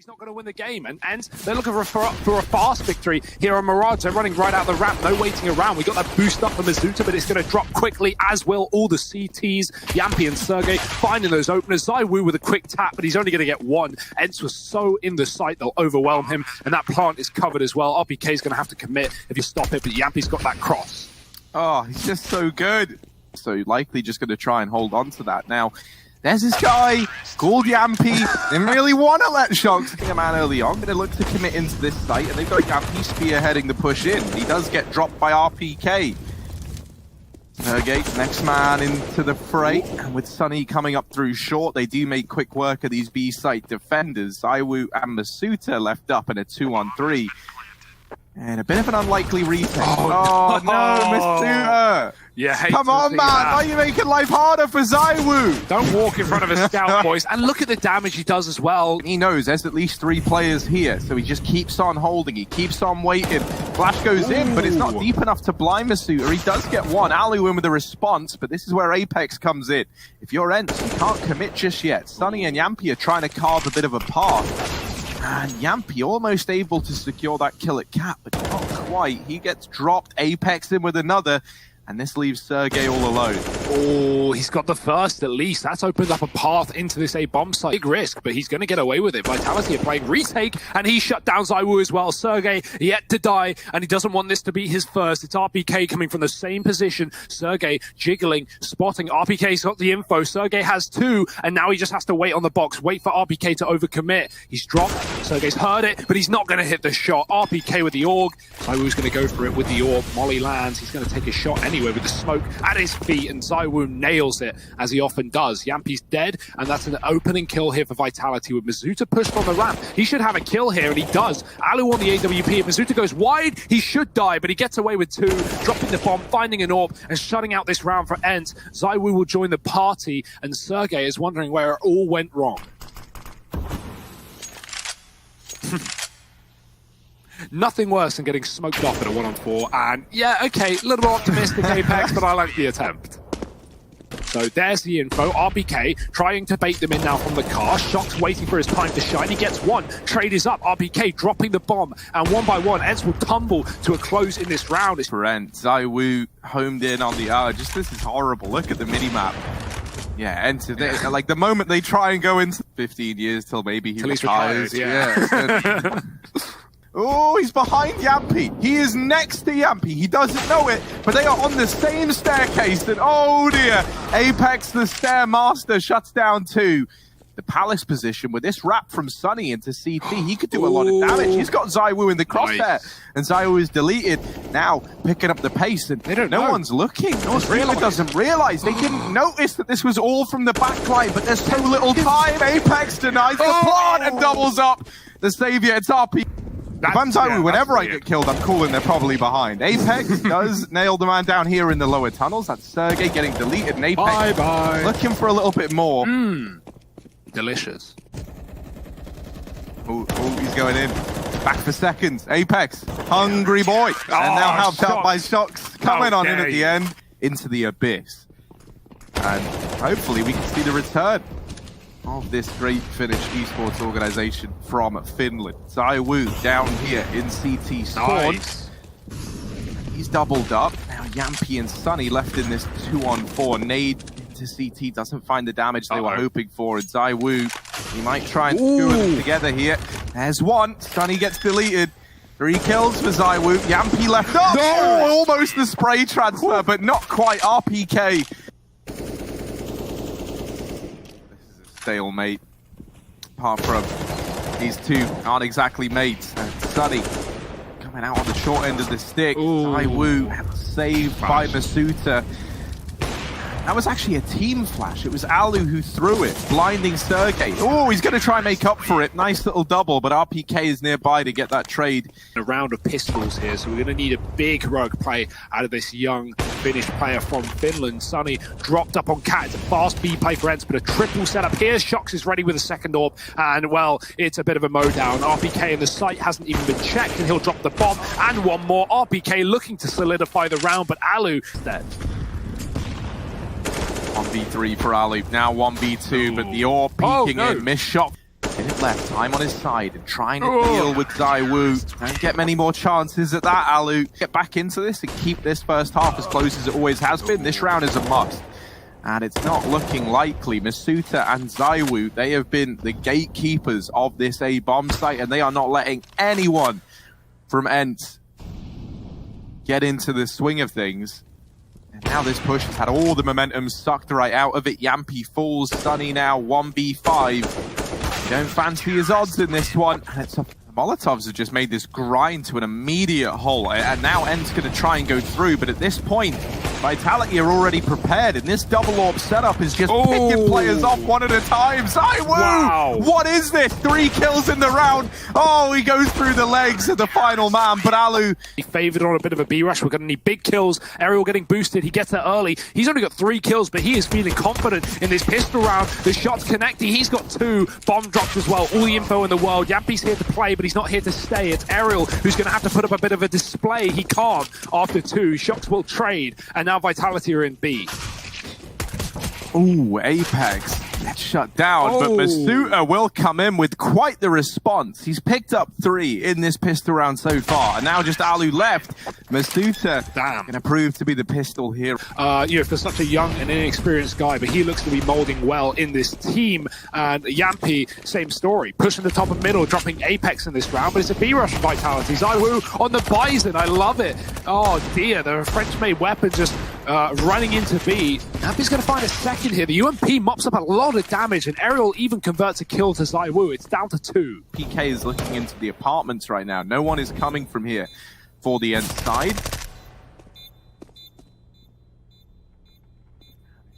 He's not going to win the game, and ENCE, they're looking for a fast victory here on Mirage. They're running right out the ramp, no waiting around. We got that boost up for Mizuta, but it's going to drop quickly, as will all the CTs. Yampy and Sergey finding those openers. ZywOo with a quick tap, but he's only going to get one. ENCE was so in the sight, they'll overwhelm him, and that plant is covered as well. RPK is going to have to commit if you stop it, but Yampy's got that cross. Oh, he's just so good. So likely just going to try and hold on to that. Now, there's this guy called Yampy. Didn't really want to let Shox get him out early on, but it looks to commit into this site, and they've got Yampy spearheading the push in. He does get dropped by RPK. Sergey, next man into the fray, and with Sunny coming up through short, they do make quick work of these B-site defenders. ZywOo and Mizuta left up in a 2-on-3. And a bit of an unlikely retake. Oh no, Mizuta! Yeah, come on, man! Why are you making life harder for ZywOo? Don't walk in front of a scout, boys. And look at the damage he does as well. He knows there's at least 3 players here, so he just keeps on holding. He keeps on waiting. Flash goes in, but it's not deep enough to blind Mizuta. He does get one. Alu in with a response, but this is where Apex comes in. If you're ENCE, you can't commit just yet. Sunny and Yampy are trying to carve a bit of a path. And Yampy almost able to secure that kill at Cap, but not quite. He gets dropped, Apex in with another, and this leaves Sergey all alone. Oh, he's got the first at least. That's opened up a path into this A-bomb site. Big risk, but he's going to get away with it. Vitality are playing retake, and he shut down ZywOo as well. Sergey yet to die, and he doesn't want this to be his first. It's RPK coming from the same position. Sergey jiggling, spotting. RPK's got the info. Sergey has 2, and now he just has to wait on the box, wait for RPK to overcommit. He's dropped. Sergey's heard it, but he's not going to hit the shot. RPK with the AUG. ZywOo's going to go for it with the AUG. Molly lands. He's going to take a shot anyway with the smoke at his feet, and ZywOo nails it, as he often does. Yampy's dead, and that's an opening kill here for Vitality with Mizuta pushed on the ramp. He should have a kill here, and he does. Alu on the AWP. If Mizuta goes wide, he should die, but he gets away with 2, dropping the bomb, finding an AWP, and shutting out this round for ENCE. ZywOo will join the party, and Sergey is wondering where it all went wrong. Nothing worse than getting smoked off at a 1-on-4, and yeah, okay, a little more optimistic Apex, but I like the attempt. So there's the info. RPK trying to bait them in now from the car. Shox waiting for his time to shine. He gets one. Trade is up. RPK dropping the bomb, and one by one, ENCE will tumble to a close in this round. It's for ENCE. ZywOo homed in on the this is horrible. Look at the mini-map. Yeah, ENCE, like the moment they try and go into 15 years till maybe he retires. Yeah. Oh, he's behind Yampy. He is next to Yampy. He doesn't know it, but they are on the same staircase. And oh dear, Apex, the Stairmaster, shuts down 2. The Palace position with this wrap from Sunny into CT, he could do a lot of damage. He's got ZywOo in the crosshair, and ZywOo is deleted. Now picking up the pace, and they don't know. No one's looking. No one's doesn't realize. They didn't notice that this was all from the backline, but there's so little time. Apex denies the plant and doubles up the savior. It's RP. If I'm ZywOo, whenever I get killed, I'm cool and they're probably behind. Apex does nail the man down here in the lower tunnels. That's Sergey getting deleted, and Apex looking for a little bit more. Delicious. Oh, he's going in. Back for seconds. Apex, hungry boy. And now helped out by Shox. Coming on in at the end. Into the abyss. And hopefully we can see the return of this great Finnish esports organization from Finland. ZywOo down here in CT spawn. Nice. He's doubled up. Now Yampy and Sunny left in this 2-on-4. Nade into CT doesn't find the damage they were hoping for. And ZywOo, he might try and screw them together here. There's one. Sunny gets deleted. 3 kills for ZywOo. Yampy left up. No! Almost the spray transfer, but not quite. RPK. Stalemate. Apart from these 2 aren't exactly mates. And Sunny coming out on the short end of the stick. ZywOo saved by Mizuta. That was actually a team flash. It was Alu who threw it, blinding Sergey. Oh, he's going to try and make up for it. Nice little double, but RPK is nearby to get that trade. A round of pistols here, so we're going to need a big rogue play out of this young Finnish player from Finland. Sunny dropped up on Cat. It's a fast B play for ENCE, but a triple setup here. Shox is ready with a second AWP, and well, it's a bit of a mowdown. RPK in the site hasn't even been checked, and he'll drop the bomb, and one more. RPK looking to solidify the round, but Alu dead. 1v3 for Ali. Now 1v2, but the AWP peeking in. Missed shot. Minute left, time on his side, and trying to deal with ZywOo. Don't get many more chances at that, Alu. Get back into this and keep this first half as close as it always has been. This round is a must. And it's not looking likely. Masuta and ZywOo, they have been the gatekeepers of this A bomb site, and they are not letting anyone from ENCE get into the swing of things. And now this push has had all the momentum sucked right out of it. Yampy falls, Sunny now 1v5. Don't fancy his odds in this one. And it's the Molotovs have just made this grind to an immediate hole. And now ENCE going to try and go through, but at this point, Vitality are already prepared, and this double orb setup is just picking players off one at a time. ZywOo! Wow. What is this? 3 kills in the round. Oh, he goes through the legs of the final man, but Alu... He favored on a bit of a B-rush. We're going to need big kills. Aerial getting boosted. He gets it early. He's only got 3 kills, but he is feeling confident in this pistol round. The shot's connecting. He's got 2 bomb drops as well. All the info in the world. Yampy's here to play, but he's not here to stay. It's Aerial who's going to have to put up a bit of a display. He can't after 2. Shox will trade, and now Vitality are in B. Ooh, Apex gets shut down, but Masuta will come in with quite the response. He's picked up 3 in this pistol round so far, and now just Alu left. Masuta going to prove to be the pistol here. You know, for such a young and inexperienced guy, but he looks to be molding well in this team. And Yampy, same story, pushing the top and middle, dropping Apex in this round, but it's a B-rush for Vitality. ZywOo on the Bison, I love it. Oh dear, the French-made weapon just running into B. Yampy's going to find a second here. The UMP mops up a lot of damage, and Aerial even converts a kill to ZywOo. It's down to 2. PK is looking into the apartments right now. No one is coming from here for the ENCE side. If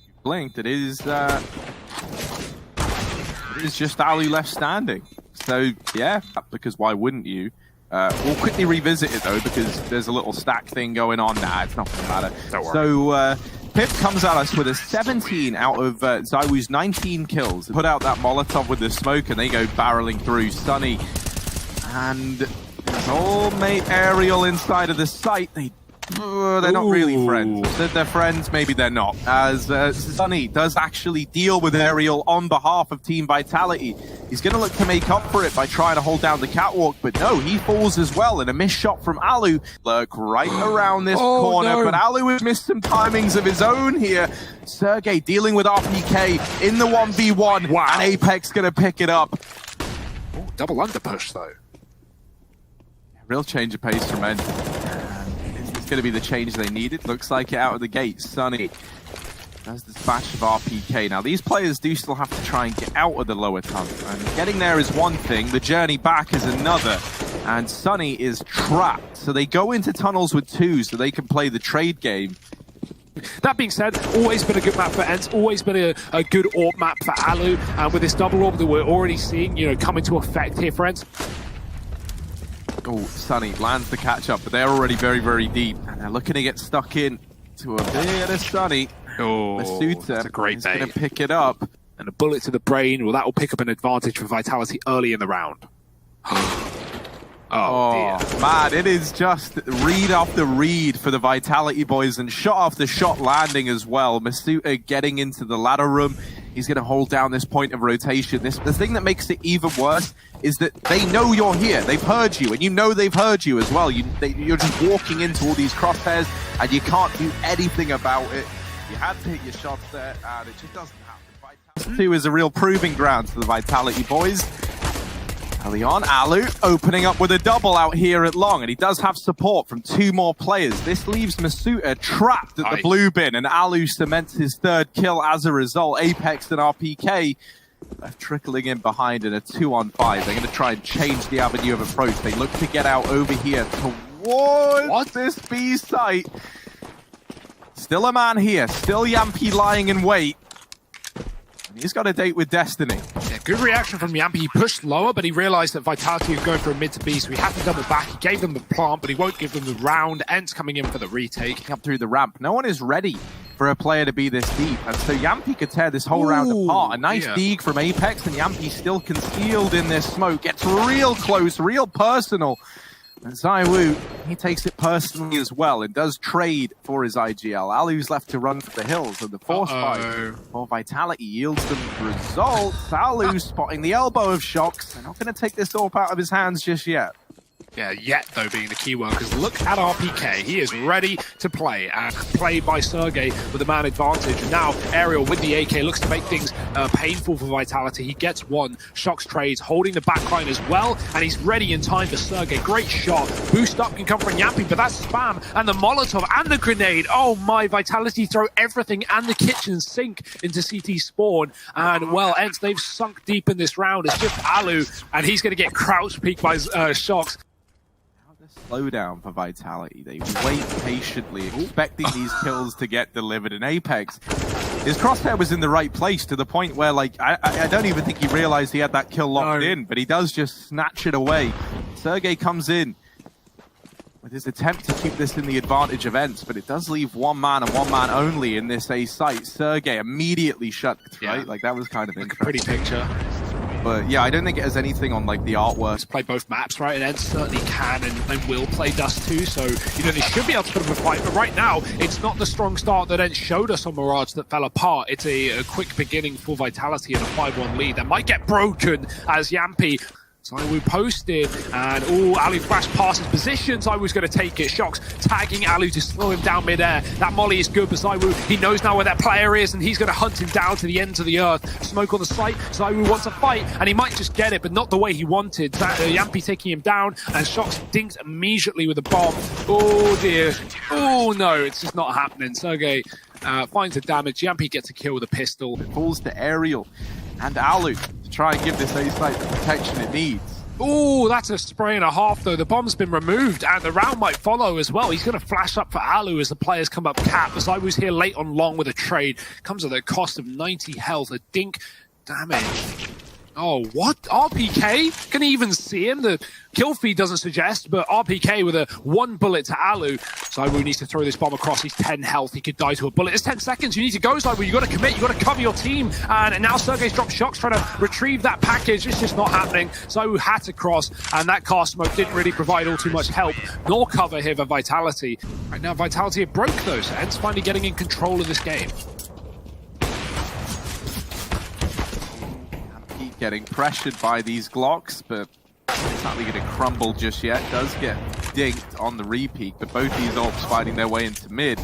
you blinked, it is just Alu left standing. So yeah, because why wouldn't you? We'll quickly revisit it though, because there's a little stack thing going on. Nah, it's not gonna matter. Don't worry. So Pip comes at us with a 17 out of ZywOo's 19 kills. Put out that Molotov with the smoke, and they go barreling through. Sunny and his old mate Aerial inside of the site. They're not really friends. They're friends, maybe they're not. As Sunny does actually deal with Aerial on behalf of Team Vitality. He's going to look to make up for it by trying to hold down the catwalk, but no, he falls as well, and a missed shot from Alu. Lurk right around this corner, but Alu has missed some timings of his own here. Sergey dealing with RPK in the 1v1, and Apex going to pick it up. Ooh, double under push though. Real change of pace from ENCE. It's going to be the change they needed. Looks like it out of the gate. Sunny does this batch of RPK. Now, these players do still have to try and get out of the lower tunnel. And getting there is one thing. The journey back is another. And Sunny is trapped. So they go into tunnels with 2 so they can play the trade game. That being said, always been a good map for ENCE, always been a good AWP map for Alu. And with this double AWP that we're already seeing, you know, come into effect here for ENCE. Oh, Sunny lands the catch-up, but they're already very, very deep. And they're looking to get stuck in to a bit of Sunny. Oh, Masuta that's a great is going to pick it up. And a bullet to the brain, well, that will pick up an advantage for Vitality early in the round. Oh, dear. Man, it is just read after read for the Vitality boys, and shot after shot landing as well. Masuta getting into the ladder room. He's going to hold down this point of rotation. The thing that makes it even worse is that they know you're here. They've heard you, and you know they've heard you as well. You're just walking into all these crosshairs, and you can't do anything about it. You had to hit your shots there, and it just doesn't happen. Vitality 2 is a real proving ground for the Vitality boys. Early on, Alu opening up with a double out here at long, and he does have support from 2 more players. This leaves Masuta trapped at the blue bin, and Alu cements his 3rd kill as a result. Apex and RPK left trickling in behind in a 2-on-5. They're going to try and change the avenue of approach. They look to get out over here towards this B site. Still a man here, still Yampy lying in wait. He's got a date with Destiny. Yeah, good reaction from Yampy. He pushed lower, but he realized that Vitality was going for a mid to B, so he had to double back. He gave them the plant, but he won't give them the round. ENCE coming in for the retake. Up through the ramp. No one is ready for a player to be this deep, and so Yampy could tear this whole round apart. A nice dig from Apex, and Yampy still concealed in this smoke. Gets real close, real personal. And ZywOo, he takes it personally as well and does trade for his IGL. Alu's left to run for the hills, and the force fight for Vitality yields them the result. Alu spotting the elbow of Shox. They're not going to take this AWP out of his hands just yet. Yeah, yet though being the key word, because look at RPK. He is ready to play, and played by Sergey with the man advantage. And now Ariel with the AK looks to make things painful for Vitality. He gets one. Shox trades, holding the backline as well, and he's ready in time for Sergey. Great shot. Boost up can come from Yampi, but that's spam. And the Molotov and the grenade. Oh my, Vitality throw everything and the kitchen sink into CT spawn. And well, ENCE, they've sunk deep in this round. It's just Alu, and he's going to get crouch peeked by Shox. Slow down for Vitality. They wait patiently, expecting these kills to get delivered in Apex. His crosshair was in the right place to the point where, like, I don't even think he realized he had that kill locked in, but he does just snatch it away. Sergey comes in with his attempt to keep this in the advantage of ENCE, but it does leave one man and one man only in this A site. Sergey immediately shut, right? Like, that was kind of interesting. Pretty picture. But yeah, I don't think it has anything on like the artwork. Play both maps, right? And ENCE certainly can and will play Dust 2, so you know they should be able to put up a fight. But right now, it's not the strong start that ENCE showed us on Mirage that fell apart. It's a quick beginning for Vitality and a 5-1 lead that might get broken as Yampi. ZywOo posted, and Alu flashed past his position. ZywOo's going to take it. Shox tagging Alu to slow him down midair. That molly is good, but ZywOo, he knows now where that player is, and he's going to hunt him down to the ends of the earth. Smoke on the site. ZywOo wants a fight, and he might just get it, but not the way he wanted. Yampi taking him down, and Shox dinks immediately with a bomb. Oh dear. Oh no, it's just not happening. Sergey finds the damage. Yampi gets a kill with a pistol. It falls to Ariel and Alu to try and give this A site the protection it needs. Oh, that's a spray and a half, though. The bomb's been removed, and the round might follow as well. He's going to flash up for Alu as the players come up cap. ZywOo's here late on long with a trade. Comes at the cost of 90 health. A dink damage. Oh, what? RPK? Can he even see him? The kill feed doesn't suggest, but RPK with a one bullet to Alu. ZywOo needs to throw this bomb across. He's 10 health. He could die to a bullet. It's 10 seconds. You need to go, ZywOo. You got to commit. You got to cover your team. And now Sergey's dropped Shox trying to retrieve that package. It's just not happening. ZywOo had to cross, and that car smoke didn't really provide all too much help nor cover here for Vitality. Right now, Vitality have broke those. ENCE finally getting in control of this game. Getting pressured by these Glocks, but it's not really going to crumble just yet. Does get dinked on the repeat, but both these AWPs fighting their way into mid.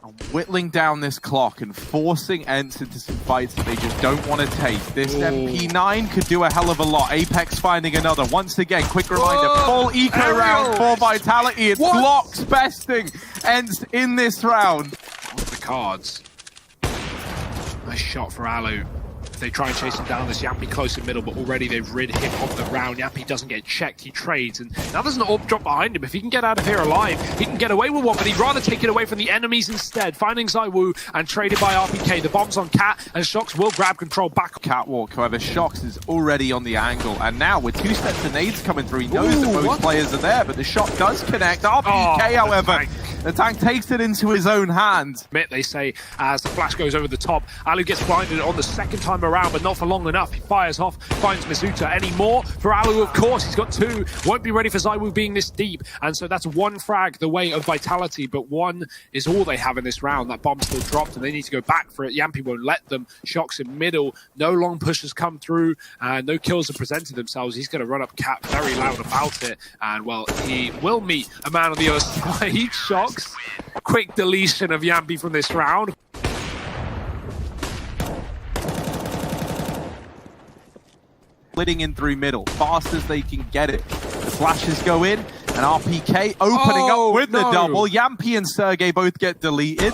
And whittling down this clock and forcing ENCE into some fights that they just don't want to take. This MP9 could do a hell of a lot. Apex finding another. Once again, quick reminder, full eco round for Vitality. It's Glocks besting ENCE in this round. Off the cards. Nice shot for Alu. They try and chase him down. This Yampi close in middle, but already they've rid him of the round. Yampi doesn't get checked. He trades, and now there's an AWP drop behind him. If he can get out of here alive, he can get away with one, but he'd rather take it away from the enemies instead. Finding ZywOo and traded by RPK. The bomb's on Cat, and Shox will grab control back. Catwalk, however, Shox is already on the angle, and now with two sets of nades coming through, he knows that both players are there, but the shot does connect. RPK, however, the tank takes it into his own hands. They say as the flash goes over the top. Alu gets blinded on the second time around, but not for long enough. He fires off, finds Mizuta. Any more for Alu? Of course, he's got two. Won't be ready for ZywOo being this deep, and so that's one frag the way of Vitality, but one is all they have in this round. That bomb still dropped, and they need to go back for it. Yampi won't let them. Shox in middle. No long pushes come through, and no kills have presented themselves. He's going to run up Cap very loud about it, and well, he will meet a man on the other side. Shox. Quick deletion of Yampi from this round. Splitting in through middle, fast as they can get it. The flashes go in, and RPK opening up with the double. Yampi and Sergey both get deleted.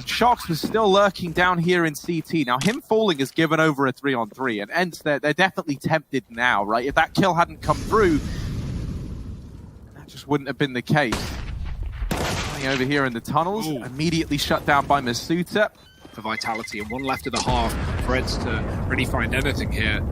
Shox was still lurking down here in CT. Now, him falling has given over a 3-on-3, and ENCE, they're definitely tempted now, right? If that kill hadn't come through, that just wouldn't have been the case. Over here in the tunnels, immediately shut down by Mizuta. For Vitality, and one left of the half for ENCE to really find anything here.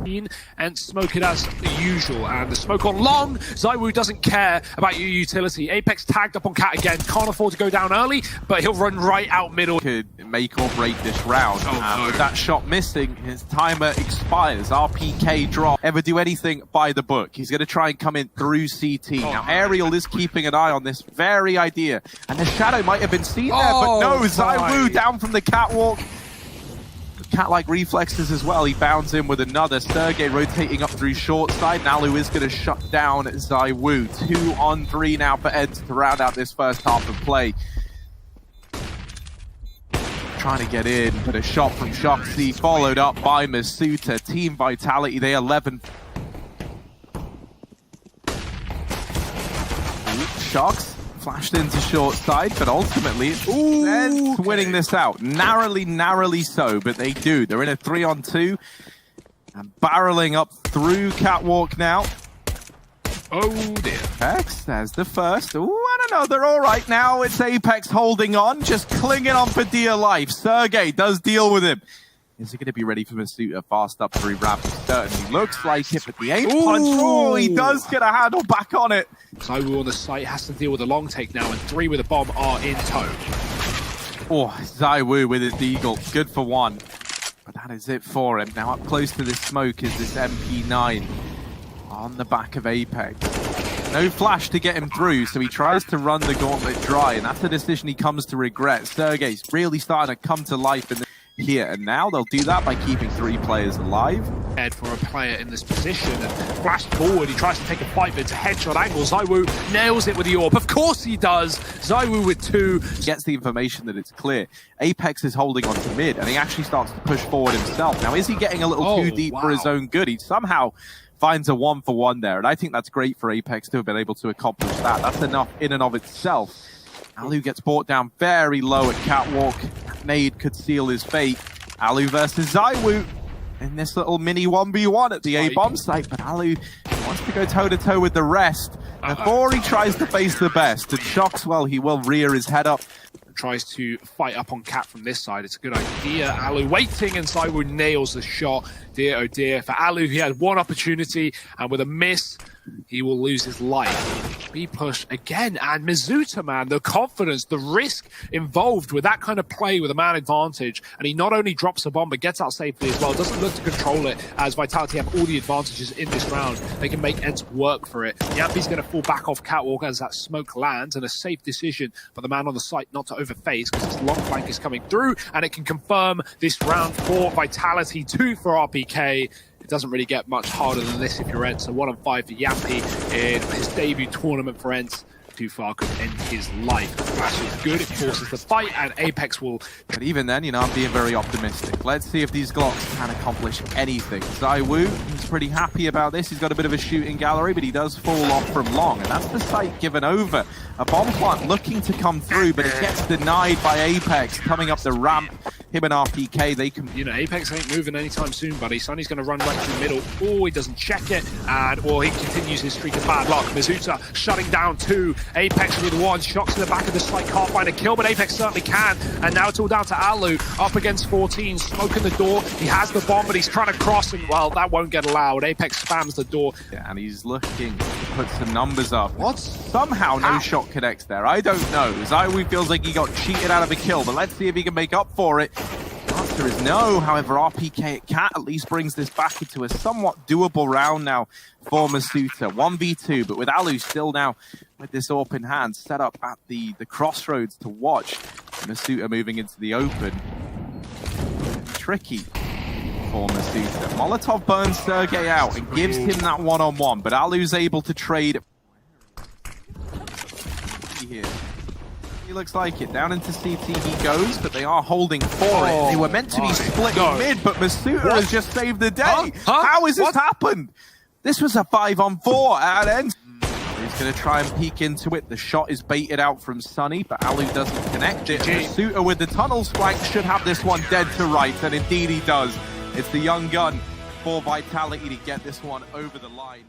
And smoke it as usual, and the smoke on long. ZywOo doesn't care about your utility. Apex tagged up on Cat again, can't afford to go down early, but he'll run right out middle. Could make or break this round, and with that shot missing, his timer expires. RPK drop. Ever do anything by the book? He's going to try and come in through CT. Now Aerial is keeping an eye on this very idea, and the shadow might have been seen there, but no, ZywOo down from the catwalk. Cat-like reflexes as well. He bounds in with another. Sergey rotating up through short side. Nalu is going to shut down ZywOo. 2-on-3 now for ENCE to round out this first half of play. Trying to get in, but a shot from Shoxy followed up by Masuta. Team Vitality, they 11. Shox flashed into short side, but ultimately it's ENCE winning this out. Narrowly so, but they do. They're in a 3-on-2 and barreling up through catwalk now. Oh dear. Apex, there's the first. Ooh, I don't know, they're all right now. It's Apex holding on, just clinging on for dear life. Sergey does deal with him. Is he going to be ready for Masuta fast up through ramp? Certainly looks like it, but the aim punch, oh, he does get a handle back on it. ZywOo on the site has to deal with a long take now, and 3 with a bomb are in tow. Oh, ZywOo with his deagle, good for 1. But that is it for him. Now up close to this smoke is this MP9 on the back of Apex. No flash to get him through, so he tries to run the gauntlet dry, and that's a decision he comes to regret. Sergey's really starting to come to life in here, and now they'll do that by keeping 3 players alive. For a player in this position, and flashed forward, he tries to take a fight, but it's a headshot angle. ZywOo nails it with the AWP. Of course he does. ZywOo with 2. He gets the information that it's clear. Apex is holding on to mid, and he actually starts to push forward himself. Now, is he getting a little too deep for his own good? He somehow finds a 1-for-1 there, and I think that's great for Apex to have been able to accomplish that. That's enough in and of itself. Alu gets brought down very low at catwalk. Nade could seal his fate. Alu versus ZywOo in this little mini 1v1 at the A-bomb site, but Alu wants to go toe-to-toe with the rest before he tries to face the best. And Shox, well, he will rear his head up. Tries to fight up on Cat from this side. It's a good idea. Alu waiting, and ZywOo nails the shot. Dear, oh dear. For Alu, he had 1 opportunity, and with a miss, he will lose his life. B push again, and Masuta, man, the confidence, the risk involved with that kind of play with a man advantage, and he not only drops a bomb, but gets out safely as well. Doesn't look to control it, as Vitality have all the advantages in this round. They can make ENCE work for it. Yampi's going to fall back off catwalk as that smoke lands, and a safe decision for the man on the site not to overface, because his long flank is coming through, and it can confirm this round for Vitality, 2 for RPK. It doesn't really get much harder than this if you're ENCE. So 1-on-5 for Yampi in his debut tournament for ENCE. Too far could end his life. Flash is good, it forces the fight, and Apex will... But even then, you know, I'm being very optimistic. Let's see if these Glocks can accomplish anything. ZywOo, he's pretty happy about this. He's got a bit of a shooting gallery, but he does fall off from long, and that's the site given over. A bomb plant looking to come through, but it gets denied by Apex coming up the ramp. Him and RPK, they can... You know, Apex ain't moving anytime soon, buddy. Sonny's going to run right through the middle. Oh, he doesn't check it, and, well, he continues his streak of bad luck. Masuta shutting down 2. Apex with 1. Shox to the back of the site, can't find a kill, but Apex certainly can. And now it's all down to Alu, up against 14, smoking the door. He has the bomb, but he's trying to cross, and, well, that won't get allowed. Apex spams the door. Yeah, and he's looking to put some numbers up. What? Somehow no shot connects there. I don't know. ZywOo feels like he got cheated out of a kill, but let's see if he can make up for it. The answer is no. However, RPK at Cat at least brings this back into a somewhat doable round now for Masuta. 1v2, but with Alu still now with this AWP in hand, set up at the crossroads to watch. Masuta moving into the open. Tricky for Masuta. Molotov burns Sergey out and gives him that 1-on-1, but Alu's able to trade. Here. He looks like it. Down into CT he goes, but they are holding for it. They were meant to be split mid, but Masuta has just saved the day. How has this happened? This was a 5-on-4 at ENCE. He's going to try and peek into it. The shot is baited out from Sunny, but Alu doesn't connect it. Masuta with the tunnels flank should have this one dead to rights, and indeed he does. It's the young gun for Vitality to get this one over the line.